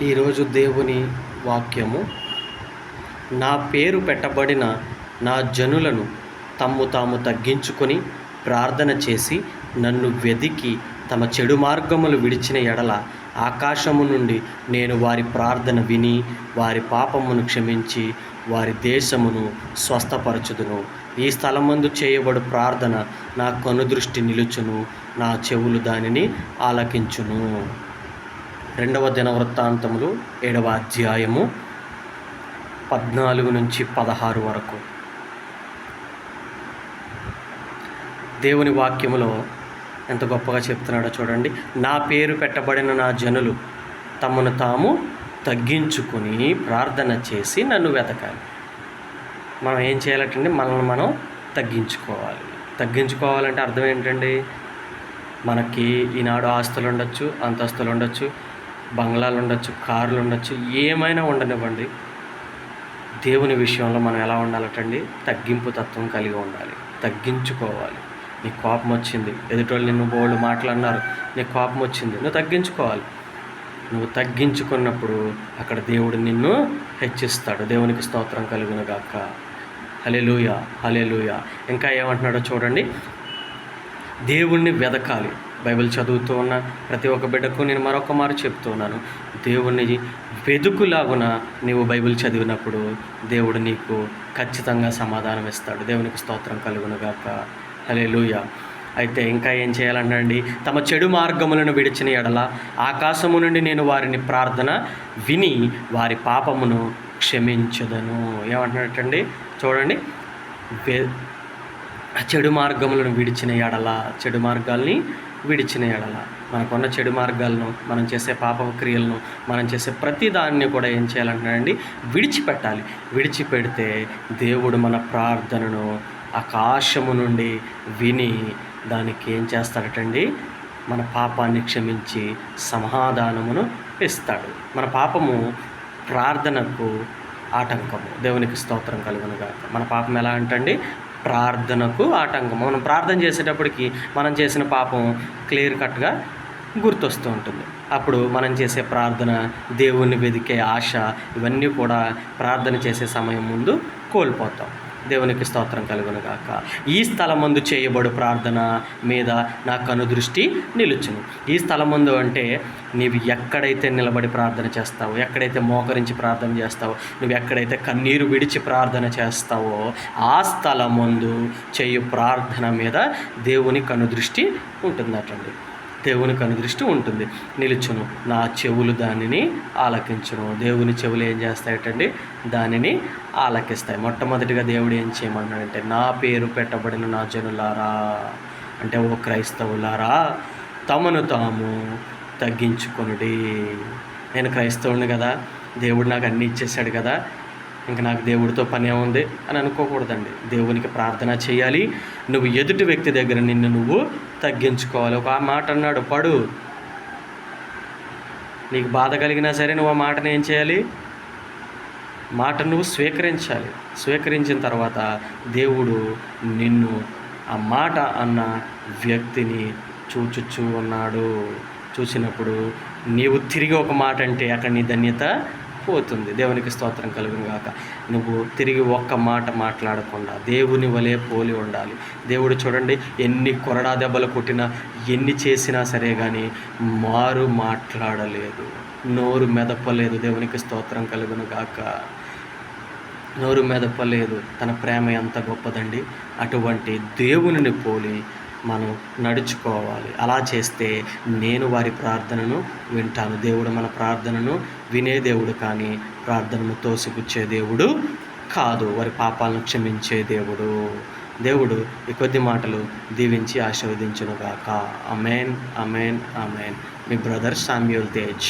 ఈరోజు దేవుని వాక్యము, నా పేరు పెట్టబడిన నా జనులను తమ్ము తాము తగ్గించుకొని ప్రార్థన చేసి నన్ను వెదికి తమ చెడు మార్గములు విడిచిన ఎడల ఆకాశము నుండి నేను వారి ప్రార్థన విని వారి పాపమును క్షమించి వారి దేశమును స్వస్థపరచుదును. ఈ స్థలమందు చేయబడు ప్రార్థన నా కనుదృష్టి నిలుచును, నా చెవులు దానిని ఆలకించును. 2వ దినవృత్తాంతములు 7వ అధ్యాయము 14 నుంచి 16 వరకు. దేవుని వాక్యములో ఎంత గొప్పగా చెప్తున్నాడో చూడండి. నా పేరు పెట్టబడిన నా జనులు తమను తాము తగ్గించుకుని ప్రార్థన చేసి నన్ను వెతకాలి. మనం ఏం చేయాలంటే మనల్ని మనం తగ్గించుకోవాలి. తగ్గించుకోవాలంటే అర్థం ఏంటండి? మనకి ఈనాడు ఆస్తులు ఉండొచ్చు, అంతస్తులు ఉండొచ్చు, బంగ్లాలు ఉండొచ్చు, కార్లు ఉండొచ్చు, ఏమైనా ఉండనివ్వండి. దేవుని విషయంలో మనం ఎలా ఉండాలటండి? తగ్గింపు తత్వం కలిగి ఉండాలి. తగ్గించుకోవాలి. నీకు కోపం వచ్చింది, ఎదుటోళ్ళు నిన్ను బోల్డ్ మాట్లాడినారు, నీకు కోపం వచ్చింది, నువ్వు తగ్గించుకోవాలి. నువ్వు తగ్గించుకున్నప్పుడు అక్కడ దేవుడు నిన్ను హెచ్చిస్తాడు. దేవునికి స్తోత్రం కలుగును గాక. హల్లెలూయా, హల్లెలూయా. ఇంకా ఏమంటున్నాడో చూడండి. దేవుణ్ణి వెదకాలి. బైబిల్ చదువుతూ ఉన్న ప్రతి ఒక్క బిడ్డకు నేను మరొక మారు చెప్తూ ఉన్నాను, దేవుణ్ణి వెదుకులాగున నీవు బైబిల్ చదివినప్పుడు దేవుడు నీకు ఖచ్చితంగా సమాధానం ఇస్తాడు. దేవునికి స్తోత్రం కలుగును గాక. హల్లెలూయా. అయితే ఇంకా ఏం చేయాలంటండి? తమ చెడు మార్గములను విడిచిన ఎడల ఆకాశము నుండి నేను వారిని ప్రార్థన విని వారి పాపమును క్షమించదను. ఏమంటున్నట్టండి? చూడండి. చెడు మార్గములను విడిచిన ఎడల, చెడు మార్గాల్ని విడిచిన ఎడల, మనకున్న చెడు మార్గాలను, మనం చేసే పాప క్రియలను, మనం చేసే ప్రతి దాన్ని కూడా ఏం చేయాలంటారండి? విడిచిపెట్టాలి. విడిచిపెడితే దేవుడు మన ప్రార్థనను ఆకాశము నుండి విని దానికి ఏం చేస్తాడటండి? మన పాపాన్ని క్షమించి సమాధానమును ఇస్తాడు. మన పాపము ప్రార్థనకు ఆటంకము. దేవునికి స్తోత్రం కలుగును గాక. మన పాపం ఎలా అంటండి? ప్రార్థనకు ఆటంకం. మనం ప్రార్థన చేసేటప్పటికి మనం చేసిన పాపం క్లియర్ కట్గా గుర్తొస్తూ ఉంటుంది. అప్పుడు మనం చేసే ప్రార్థన, దేవుణ్ణి వెదికే ఆశ, ఇవన్నీ కూడా ప్రార్థన చేసే సమయం ముందు కోల్పోతాం. దేవునికి స్తోత్రం కలుగును గాక. ఈ స్థలమందు చేయబడు ప్రార్థన మీద నా కనుదృష్టి నిలుచును. ఈ స్థలమందు అంటే నీవు ఎక్కడైతే నిలబడి ప్రార్థన చేస్తావో, ఎక్కడైతే మోకరించి ప్రార్థన చేస్తావో, నువ్వు ఎక్కడైతే కన్నీరు విడిచి ప్రార్థన చేస్తావో ఆ స్థలమందు చేయు ప్రార్థన మీద దేవుని కనుదృష్టి ఉంటుందటండి. దేవుని కనుదృష్టి ఉంటుంది, నిలుచును. నా చెవులు దానిని ఆలకించును. దేవుని చెవులు ఏం చేస్తాయటండి? దానిని ఆలకిస్తాయి. మొట్టమొదటిగా దేవుడు ఏం చేయమన్నాడంటే, నా పేరు పెట్టబడిన నా జనులారా, అంటే ఓ క్రైస్తవులారా, తమను తాము తగ్గించుకొనుడి. నేను క్రైస్తవుని కదా, దేవుడు నాకు అన్నీ ఇచ్చేసాడు కదా, ఇంక నాకు దేవుడితో పని ఏముంది అని అనుకోకూడదండి. దేవునికి ప్రార్థన చేయాలి. నువ్వు ఎదుటి వ్యక్తి దగ్గర నిన్ను నువ్వు తగ్గించుకోవాలి. ఒక మాట అన్నాడు, పడు. నీకు బాధ కలిగినా సరే నువ్వు ఆ మాటను ఏం చేయాలి? మాట నువ్వు స్వీకరించాలి. స్వీకరించిన తర్వాత దేవుడు నిన్ను ఆ మాట అన్న వ్యక్తిని చూచుచూ ఉన్నాడు. చూసినప్పుడు నీవు తిరిగి ఒక మాట అంటే అక్కడ నీ ధన్యత పోతుంది. దేవునికి స్తోత్రం కలుగును గాక. నువ్వు తిరిగి ఒక్క మాట మాట్లాడకుండా దేవుని వలె పోలి ఉండాలి. దేవుడు చూడండి, ఎన్ని కొరడా దెబ్బలు కొట్టినా, ఎన్ని చేసినా సరే కానీ మారు మాట్లాడలేదు, నోరు మెదపలేదు. దేవునికి స్తోత్రం కలుగును గాక. నోరు మెదపలేదు. తన ప్రేమ ఎంత గొప్పదండి. అటువంటి దేవునిని పోలి మనం నడుచుకోవాలి. అలా చేస్తే నేను వారి ప్రార్థనను వింటాను. దేవుడు మన ప్రార్థనను వినే దేవుడు కానీ ప్రార్థనను తోసిపుచ్చే దేవుడు కాదు. వారి పాపాలను క్షమించే దేవుడు. దేవుడు ఈ కొద్ది మాటలు దీవించి ఆశీర్వదించును గాక. ఆమేన్, ఆమేన్, ఆమేన్. మీ బ్రదర్ శామ్యూల్ తేజ్.